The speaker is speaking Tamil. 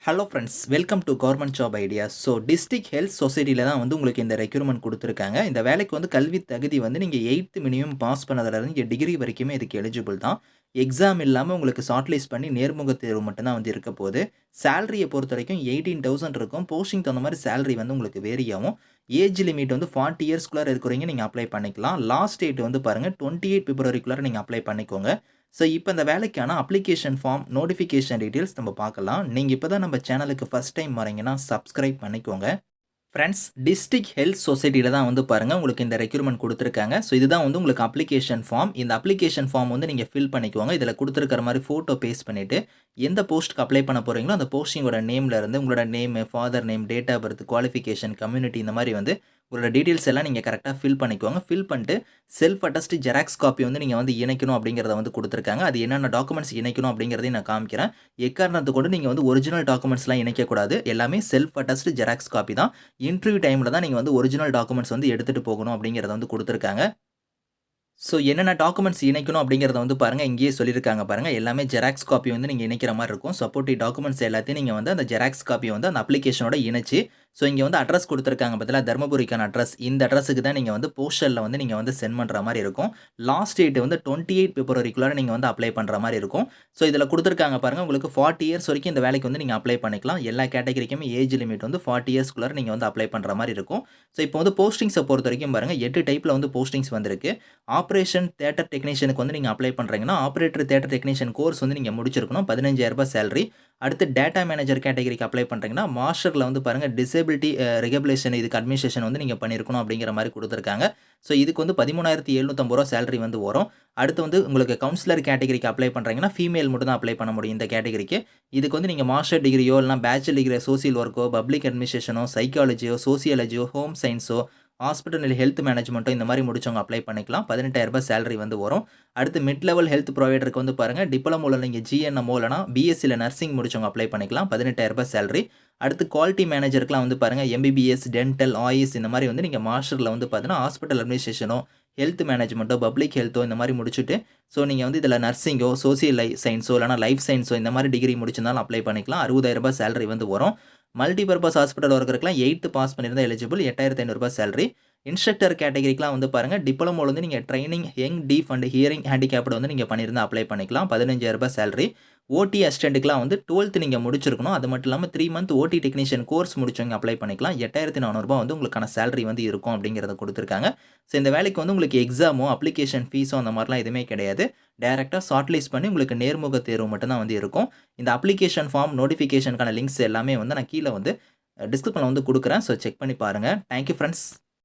Hello friends, welcome to government job ideas. So district health சொசைட்டியில் தான் வந்து உங்களுக்கு இந்த ரெக்ரூட்மெண்ட் கொடுத்துருக்காங்க. இந்த வேலைக்கு வந்து கல்வி தகுதி வந்து நீங்கள் 8th மினிமம் பாஸ் பண்ணதுலேருந்து இங்கே டிகிரி வரைக்குமே இதுக்கு எலிஜிபிள் தான். எக்ஸாம் இல்லாமல் உங்களுக்கு ஷார்ட் லிஸ்ட் பண்ணி நேர்முக தேர்வு மட்டும்தான் வந்து இருக்க போகுது. சேலரியை பொறுத்த வரைக்கும் 18,000 இருக்கும். போஸ்டிங் தகுந்த மாதிரி சேலரி வந்து உங்களுக்கு வேரி ஆகும். ஏஜ் லிமிட் வந்து 40 இயர்ஸ்க்குள்ளார இருக்கிறவங்க நீங்கள் அப்ளை பண்ணிக்கலாம். லாஸ்ட் டேட் வந்து பாருங்கள் 28 பிப்ரவரிக்குள்ளார நீங்கள் அப்ளை பண்ணிக்கோங்க. ஸோ இப்போ இந்த வேலைக்கான அப்ளிகேஷன் ஃபார்ம், நோட்டிஃபிகேஷன் டீட்டெயில்ஸ் நம்ம பார்க்கலாம். நீங்கள் இப்போ தான் நம்ம சேனலுக்கு ஃபஸ்ட் டைம் வரீங்கன்னா சப்ஸ்கிரைப் பண்ணிக்கோங்க. ஃப்ரெண்ட்ஸ், டிஸ்ட்ரிக்ட் ஹெல்த் சொசைட்டியில் தான் வந்து பாருங்கள் உங்களுக்கு இந்த ரெக்ரூட்மெண்ட் கொடுத்துருக்காங்க. ஸோ இதுதான் வந்து உங்களுக்கு அப்ளிகேஷன் ஃபார்ம். இந்த அப்ளிகேஷன் ஃபார்ம் வந்து நீங்கள் ஃபில் பண்ணிக்கோங்க. இதில் கொடுத்துருக்கிற மாதிரி ஃபோட்டோ பேஸ்ட் பண்ணிவிட்டு எந்த போஸ்ட்டுக்கு அப்ளை பண்ண போகிறீங்களோ அந்த போஸ்டிங்கோட நேமில் இருந்து உங்களோட name, father name, date of birth, qualification, community இந்த மாதிரி வந்து உங்களோட டீட்டெயில்ஸ் எல்லாம் நீங்கள் கரெக்டாக ஃபில் பண்ணிக்கோங்க. ஃபில் பண்ணிட்டு செல்ஃப் அட்டஸ்ட் ஜெராக்ஸ் காப்பி வந்து நீங்கள் வந்து இணைக்கணும் அப்படிங்கிறத வந்து கொடுத்துருக்காங்க. அது என்னென்ன டாக்குமெண்ட்ஸ் இணைக்கணும் அப்படிங்கிறதையும் நான் காமிக்கிறேன். எக்காரணத்தை கொண்டு நீங்கள் வந்து ஒரிஜினல் டாக்குமெண்ட்ஸ்லாம் இணைக்கக்கூடாது. எல்லாமே செல்ஃப் அட்டஸ்ட் ஜெராக்ஸ் காப்பி தான். இன்டர்வியூ டைமில் தான் நீங்கள் வந்து ஒரிஜினல் டாக்குமெண்ட்ஸ் வந்து எடுத்துகிட்டு போகணும் அப்படிங்கிறத வந்து கொடுத்துருக்காங்க. ஸோ என்னென்ன டாக்குமெண்ட்ஸ் இணைக்கணும் அப்படிங்கிறத வந்து பாருங்கள், இங்கேயே சொல்லியிருக்காங்க பாருங்கள். எல்லாமே ஜெராக்ஸ் காப்பி வந்து நீங்கள் இணைக்கிற மாதிரி இருக்கும். சப்போர்ட்டிவ் டாக்குமெண்ட்ஸ் எல்லாத்தையும் நீங்கள் வந்து அந்த ஜெராக்ஸ் காப்பியை வந்து அந்த அப்ளிகேஷனோட இணைச்சு, ஸோ இங்கே வந்து அட்ரஸ் கொடுத்துருக்காங்க பார்த்தீங்களா, தருமபுரிக்கான அட்ரஸ். இந்த அட்ரஸுக்கு தான் நீங்கள் வந்து போஸ்டலில் வந்து நீங்கள் வந்து சென்ட் பண்ணுற மாதிரி இருக்கும். லாஸ்ட் டேட் வந்து 28 பிப்ரவரிக்குள்ளார நீங்கள் வந்து அப்ளை பண்ணுற மாதிரி இருக்கும். ஸோ இதில் கொடுத்துருக்காங்க பாருங்கள், உங்களுக்கு 40 இயர்ஸ் வரைக்கும் இந்த வேலைக்கு வந்து நீங்கள் அப்ளை பண்ணிக்கலாம். எல்லா கேட்டகரிக்குமே ஏஜ் லிமிட் வந்து 40 இயர்ஸ்க்குள்ளார நீங்கள் வந்து அப்ளை பண்ணுற மாதிரி இருக்கும். ஸோ இப்போ வந்து போஸ்டிங்ஸை பொறுத்த வரைக்கும் பாருங்கள், 8 டைப்பில் வந்து போஸ்டிங்ஸ் வந்திருக்கு. ஆப்ரேஷன் தியேட்டர் டெக்னீஷியனுக்கு வந்து நீங்கள் அப்ளை பண்ணுறீங்கன்னா ஆப்ரேட்டர் தியேட்டர் டெக்னீஷியன் கோர்ஸ் வந்து நீங்கள் முடிச்சிருக்கணும். 15,000 சேலரி. அடுத்து டேட்டா மேனேஜர் கேட்டகரிக்கு அப்ளை பண்ணுறீங்கன்னா மாஸ்டரில் வந்து பாருங்கள் டிசேபிலிட்டி ரெகுலேஷன் இதுக்கு அட்மினிஸ்ட்ரேஷன் வந்து நீங்கள் பண்ணியிருக்கணும் அப்படிங்கிற மாதிரி கொடுத்துருக்காங்க. ஸோ இதுக்கு வந்து 13,750 சேலரி வந்து வரும். அடுத்து வந்து உங்களுக்கு கவுன்சிலர் கேட்டகரிக்கு அப்ளை பண்ணுறீங்கன்னா ஃபீமேல் மட்டும் தான் அப்ளை பண்ண முடியும் இந்த கேட்டகரிக்கு. இதுக்கு வந்து நீங்கள் மாஸ்டர் டிகிரியோ இல்லைனா பேச்சுலர் டிகிரி சோசியல் ஒர்க்கோ, பப்ளிக் அட்மினிஸ்ட்ரேஷனோ, சைக்காலஜியோ, சோசியாலஜியோ, ஹோம் சயின்ஸோ, ஹாஸ்பிட்டல் ஹெல்த் மேனேஜ்மெண்ட்டோ இந்த மாதிரி முடிச்சவங்க அப்ளை பண்ணிக்கலாம். 18,000 சேலரி வந்து வரும். அடுத்து மிட் லெவல் ஹெல்த் ப்ரொவைடருக்கு வந்து பாருங்கள், டிப்ளமோவில் நீங்கள் ஜிஎன்எம்ஓ இல்லைனா பிஎஸ்சியில் நர்சிங் முடிச்சவங்க அப்ளை பண்ணிக்கலாம். 18,000 சேலரி. அடுத்து குவாலிட்டி மேனேஜருக்குலாம் வந்து பாருங்கள், எம்பிபிஎஸ், டென்டல், ஆயுஸ் இந்த மாதிரி வந்து நீங்கள் மாஸ்டரில் வந்து பார்த்தீங்கன்னா ஹாஸ்பிட்டல் அட்மினிஸ்ட்ரேஷனோ, ஹெல்த் மேனேஜ்மெண்ட்டோ, பப்ளிக் ஹெல்த்தோ இந்த மாதிரி முடிச்சுட்டு, ஸோ நீங்கள் வந்து இதில் நர்சிங்கோ, சோசியல் சயின்ஸோ இல்லைனா லைஃப் சயின்ஸோ இந்த மாதிரி டிகிரி முடிச்சிருந்தாலும் அப்ளை பண்ணிக்கலாம். 60,000 சேலரி வந்து வரும். மல்டிபர்பஸ் ஹாஸ்பிட்டல் ஒர்க்கருக்குலாம் 8th பாஸ் பண்ணியிருந்தால் எலிஜிபிள். 8,500 சேலரி. இன்ஸ்ட்ரக்டர் கேட்டகரிக்கெலாம் வந்து பாருங்கள், டிப்ளமோவில் வந்து நீங்கள் training young deaf and hearing handicapped வந்து நீங்கள் பண்ணியிருந்தால் அப்ளை பண்ணிக்கலாம். 15,000 சேலரி. ஓடி அசிஸ்டண்ட்டுக்குலாம் வந்து 12th நீங்கள் முடிச்சிருக்கணும். அது மட்டும் இல்லாமல் 3 மந்த் ஓடி டெக்னீஷியன் கோர்ஸ் முடிச்சவங்க அப்ளை பண்ணிக்கலாம். 8,400 வந்து உங்களுக்கான சேலரி வந்து இருக்கும் அப்படிங்கிறத கொடுத்துருக்காங்க. ஸோ இந்த வேலைக்கு வந்து உங்களுக்கு எக்ஸாமோ, அப்ளிகேஷன் ஃபீஸோ அந்த மாதிரிலாம் எதுவுமே கிடையாது. டேரெக்டாக ஷார்ட் லிஸ்ட் பண்ணி உங்களுக்கு நேர்முக தேர்வு மட்டும்தான் வந்து இருக்கும். இந்த அப்ளிகேஷன் ஃபார்ம், நோட்டிஃபிகேஷனுக்கான லிங்க்ஸ் எல்லாமே வந்து நான் கீழே வந்து டிஸ்கிரிப்ஷனில் வந்து கொடுக்குறேன். ஸோ செக் பண்ணி பாருங்கள். Thank you friends.